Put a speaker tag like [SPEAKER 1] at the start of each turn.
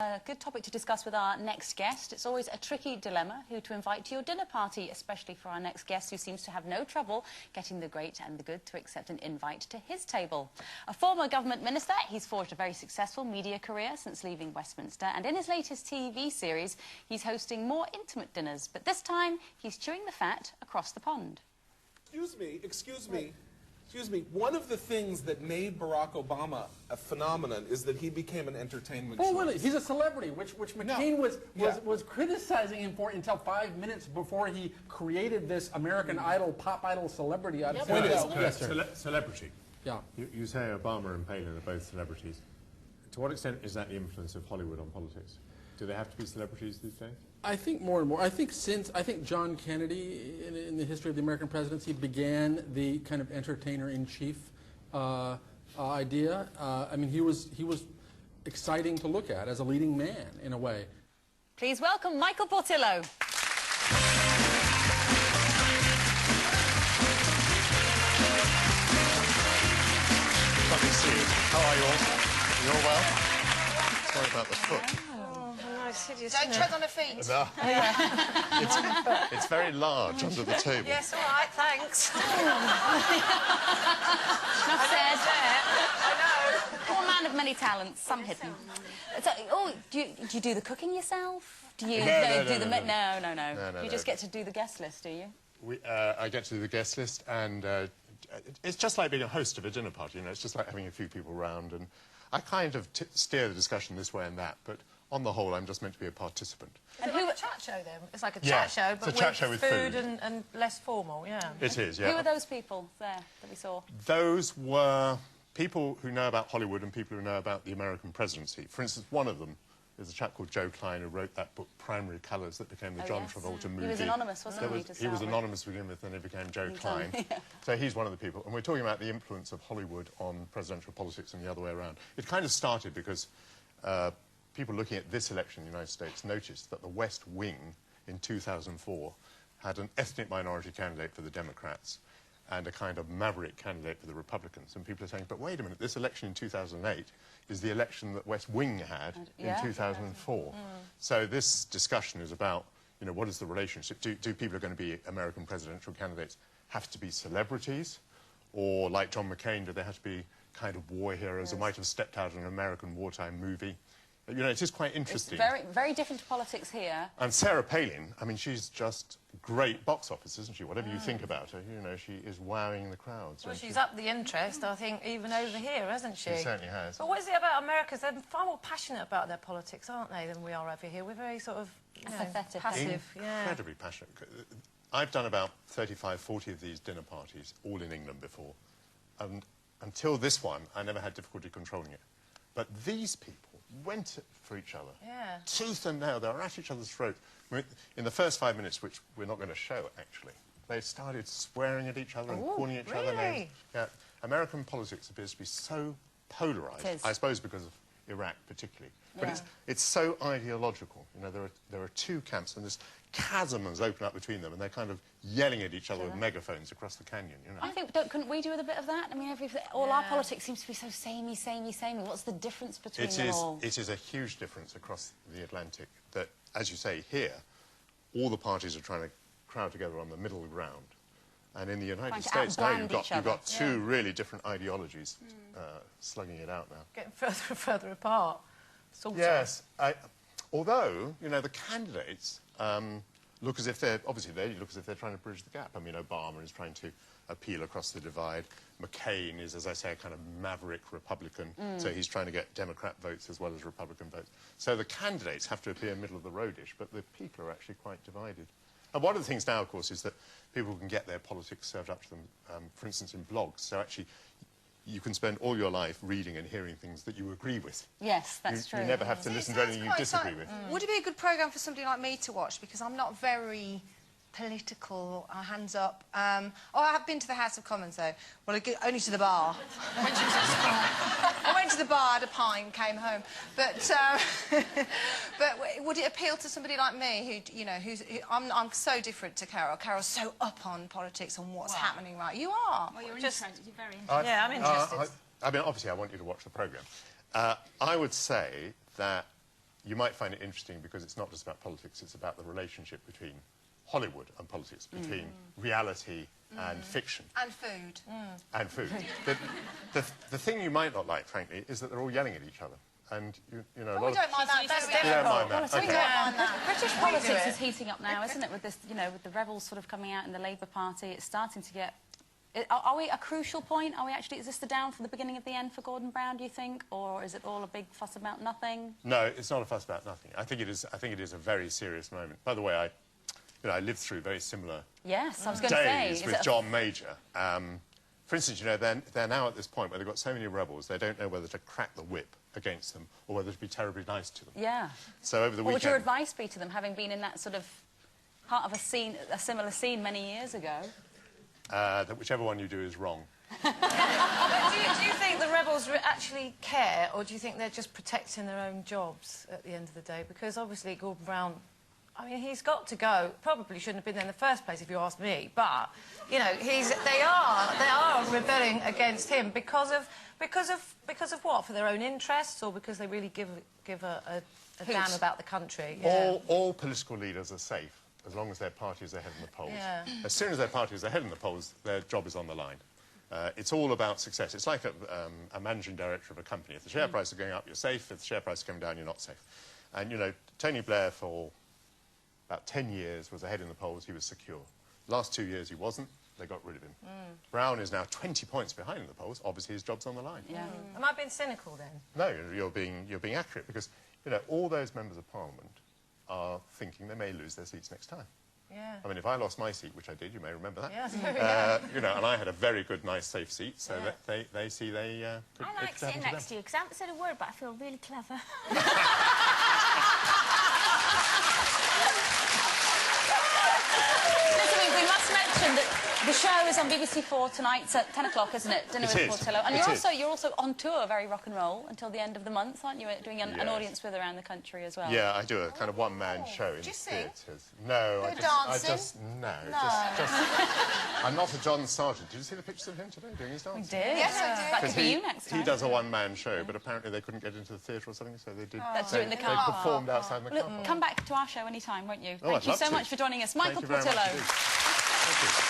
[SPEAKER 1] A good topic to discuss with our next guest. It's always a tricky dilemma who to invite to your dinner party, especially for our next guest who seems to have no trouble getting the great and the good to accept an invite to his table. A former government minister, he's forged a very successful media career since leaving Westminster, and in his latest TV series he's hosting more intimate dinners, but this time he's chewing the fat across the pond.
[SPEAKER 2] Excuse me. One of the things that made Barack Obama a phenomenon is that he became an entertainment choice.
[SPEAKER 3] Really? He's a celebrity, which McCain was criticizing him for until 5 minutes before he created this American Idol, pop idol celebrity out of
[SPEAKER 2] Yes,
[SPEAKER 3] sir.
[SPEAKER 4] Celebrity.
[SPEAKER 3] Yeah.
[SPEAKER 4] You say Obama and Palin are both celebrities. To what extent is that the influence of Hollywood on politics? Do they have to be celebrities these days?
[SPEAKER 3] I think more and more. I think John Kennedy, in the history of the American presidency, began the kind of entertainer-in-chief idea. I mean, he was exciting to look at as a leading man, in a way.
[SPEAKER 1] Please welcome Michael Portillo.
[SPEAKER 5] Lovely to see you. How are you all? You all well? Sorry about the foot.
[SPEAKER 6] Don't tread on her feet.
[SPEAKER 5] No. It's very large under the table.
[SPEAKER 6] Yes, all right, thanks.
[SPEAKER 1] Enough said.
[SPEAKER 6] I know.
[SPEAKER 1] Poor man of many talents, some hidden. So, do you do the cooking yourself? Do you
[SPEAKER 5] No.
[SPEAKER 1] You just get to do the guest list, do you?
[SPEAKER 5] I get to do the guest list, and it's just like being a host of a dinner party. You know, it's just like having a few people round, and I kind of steer the discussion this way and that, but on the whole, I'm just meant to be a participant.
[SPEAKER 6] Is it like a chat show, then? It's like a chat show, but with food and less formal, yeah.
[SPEAKER 5] It is, yeah.
[SPEAKER 1] Who are those people there that we saw?
[SPEAKER 5] Those were people who know about Hollywood and people who know about the American presidency. For instance, one of them is a chap called Joe Klein who wrote that book, Primary Colours, that became the John Travolta movie.
[SPEAKER 1] He was anonymous, wasn't he?
[SPEAKER 5] He was anonymous to begin with, and then he became Joe Klein. So he's one of the people. And we're talking about the influence of Hollywood on presidential politics and the other way around. It kind of started because people looking at this election in the United States noticed that the West Wing in 2004 had an ethnic minority candidate for the Democrats and a kind of maverick candidate for the Republicans. And people are saying, but wait a minute, this election in 2008 is the election that West Wing had in 2004. So this discussion is about, you know, what is the relationship? Do people who are going to be American presidential candidates have to be celebrities? Or, like John McCain, do they have to be kind of war heroes who might have stepped out in an American wartime movie? You know, it is quite interesting.
[SPEAKER 1] It's very different to politics here.
[SPEAKER 5] And Sarah Palin, I mean, she's just great box office, isn't she? Whatever you think about her, you know, she is wowing the crowds.
[SPEAKER 6] Well, she's upped the interest, I think, even over here, hasn't she?
[SPEAKER 5] She certainly has.
[SPEAKER 6] But what is it about Americans? They're far more passionate about their politics, aren't they, than we are over here? We're very sort of, passive.
[SPEAKER 5] Incredibly passionate. I've done about 35, 40 of these dinner parties, all in England before. And until this one, I never had difficulty controlling it. But these people went for each other.
[SPEAKER 6] Yeah.
[SPEAKER 5] Tooth and nail. They were at each other's throat. In the first 5 minutes, which we're not going to show, actually, they started swearing at each other and calling each other names. Yeah. American politics appears to be so polarised, I suppose because of Iraq particularly. But it's so ideological. You know, there are two camps, and this chasm has opened up between them, and they're kind of yelling at each other with megaphones across the canyon, you know.
[SPEAKER 1] I think, couldn't we do with a bit of that? I mean, all our politics seems to be so samey. What's the difference between them all?
[SPEAKER 5] It is a huge difference across the Atlantic that, as you say, here, all the parties are trying to crowd together on the middle ground. And in the United States now, you've got two really different ideologies slugging it out now.
[SPEAKER 6] Getting further and further apart.
[SPEAKER 5] Yes. Although, you know, the candidates look as if they're, obviously they look as if they're trying to bridge the gap. I mean, Obama is trying to appeal across the divide. McCain is, as I say, a kind of maverick Republican, so he's trying to get Democrat votes as well as Republican votes. So the candidates have to appear middle of the roadish, but the people are actually quite divided. And one of the things now, of course, is that people can get their politics served up to them, for instance, in blogs. So actually, you can spend all your life reading and hearing things that you agree with.
[SPEAKER 1] Yes, that's true.
[SPEAKER 5] You never have to listen to anything you disagree with.
[SPEAKER 6] Would it be a good programme for somebody like me to watch? Because I'm not very political, hands up. I have been to the House of Commons, though. Well, only to the bar. I went to the bar, had a pint, came home. But would it appeal to somebody like me, who, you know, I'm so different to Carol. Carol's so up on politics and what's happening right. You are.
[SPEAKER 1] Well, you're interested. You're very interested.
[SPEAKER 6] Yeah, I'm interested.
[SPEAKER 5] I mean, obviously, I want you to watch the programme. I would say that you might find it interesting because it's not just about politics, it's about the relationship between Hollywood and politics, between reality and fiction.
[SPEAKER 6] And food.
[SPEAKER 5] And food. The thing you might not like, frankly, is that they're all yelling at each other. And, you know, a lot
[SPEAKER 6] We don't mind that. That's difficult.
[SPEAKER 5] You don't mind that.
[SPEAKER 1] Well, I
[SPEAKER 5] Okay.
[SPEAKER 1] think
[SPEAKER 6] mind that.
[SPEAKER 1] British politics is heating up now, isn't it? With this, you know, with the rebels sort of coming out in the Labour Party, it's starting to get. Are we at a crucial point? Are we actually? Is this the down from the beginning of the end for Gordon Brown? Do you think, or is it all a big fuss about nothing?
[SPEAKER 5] No, it's not a fuss about nothing. I think it is. I think it is a very serious moment. By the way, I lived through very similar
[SPEAKER 1] Yes, I was going to say.
[SPEAKER 5] days with John Major. For instance, you know, they're now at this point where they've got so many rebels, they don't know whether to crack the whip against them or whether to be terribly nice to them.
[SPEAKER 1] Yeah.
[SPEAKER 5] So over the
[SPEAKER 1] What would your
[SPEAKER 5] weekend...
[SPEAKER 1] advice be to them, having been in that sort of part of a similar scene many years ago?
[SPEAKER 5] that whichever one you do is wrong.
[SPEAKER 7] But do you think the rebels actually care, or do you think they're just protecting their own jobs at the end of the day? Because obviously Gordon Brown, I mean, he's got to go. Probably shouldn't have been there in the first place, if you ask me. But you know, they are rebelling against him because of what? For their own interests, or because they really give a damn about the country? Yeah.
[SPEAKER 5] All political leaders are safe as long as their party is ahead in the polls.
[SPEAKER 7] Yeah.
[SPEAKER 5] As soon as their party is ahead in the polls, their job is on the line. It's all about success. It's like a managing director of a company. If the share price is going up, you're safe. If the share price is coming down, you're not safe. And, you know, Tony Blair, for about 10 years, was ahead in the polls. He was secure. Last 2 years, he wasn't. They got rid of him. Brown is now 20 points behind in the polls. Obviously, his job's on the line.
[SPEAKER 7] Yeah. Am I being cynical, then?
[SPEAKER 5] No, you're being accurate, because, you know, all those members of Parliament are thinking they may lose their seats next time.
[SPEAKER 7] Yeah.
[SPEAKER 5] I mean, if I lost my seat, which I did, you may remember that.
[SPEAKER 7] Yes.
[SPEAKER 5] You know, and I had a very good, nice, safe seat, so that they see they could...
[SPEAKER 8] I like sitting next to you, because I haven't said a word, but I feel really clever.
[SPEAKER 1] Listen, we must mention that the show is on BBC4 tonight at 10 o'clock, isn't it? Dinner with Portillo. And you're also on tour, very rock and roll, until the end of the month, aren't you? Doing an audience with around the country as well.
[SPEAKER 5] Yeah, I do a kind of one-man show in theatres. No,
[SPEAKER 6] No.
[SPEAKER 5] I'm not a John Sargent. Did you see the pictures of him today doing his dance?
[SPEAKER 1] We did.
[SPEAKER 6] Yes, I did.
[SPEAKER 1] That could be you next time.
[SPEAKER 5] He does a one-man show, but apparently they couldn't get into the theatre or something, so they did.
[SPEAKER 1] Let's do it in the car
[SPEAKER 5] They performed outside the car
[SPEAKER 1] Look,
[SPEAKER 5] park.
[SPEAKER 1] come back to our show any time, won't you?
[SPEAKER 5] Oh,
[SPEAKER 1] Thank you so much for joining us. Michael
[SPEAKER 5] Thank you very
[SPEAKER 1] Portillo.
[SPEAKER 5] much indeed. Thank you.